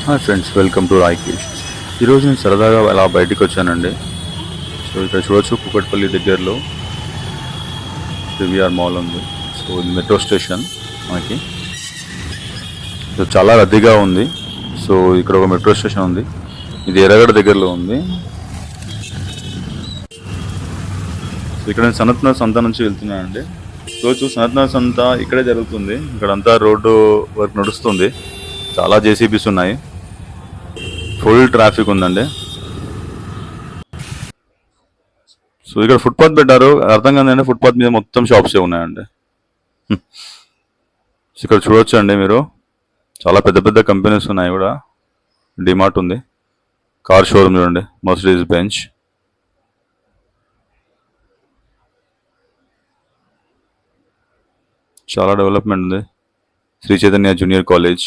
Hi friends, welcome to రాయ్కిష్. ఈరోజు నేను సరదాగా అలా బయటికి వచ్చానండి. సో ఇక్కడ చూడొచ్చు, కూకట్పల్లి దగ్గరలో పివిఆర్ మాల్ ఉంది. సో ఇది మెట్రో స్టేషన్ మనకి. సో చాలా రద్దీగా ఉంది. సో ఇక్కడ ఒక మెట్రో స్టేషన్ ఉంది. ఇది ఎర్రగడ్డ దగ్గరలో ఉంది. సో ఇక్కడ నేను సనత్నగర్ సంత నుంచి వెళ్తున్నానండి. చూడొచ్చు, సనత్నగర్ సంత ఇక్కడే జరుగుతుంది. ఇక్కడంతా రోడ్డు వర్క్ నడుస్తుంది. చాలా జేసీబీస్ ఉన్నాయి. ఫుల్ ట్రాఫిక్ ఉందండి. సో ఇక్కడ ఫుట్పాత్ పెట్టారు. అర్థం కాదండి, ఫుట్పాత్ మీద మొత్తం షాప్సే ఉన్నాయండి. సో ఇక్కడ చూడొచ్చు అండి మీరు, చాలా పెద్ద పెద్ద కంపెనీస్ ఉన్నాయి కూడా. డిమార్ట్ ఉంది, కార్ షోరూమ్ చూడండి, మర్సిడీస్ బెంచ్. చాలా డెవలప్మెంట్ ఉంది. Sri Chaitanya junior college.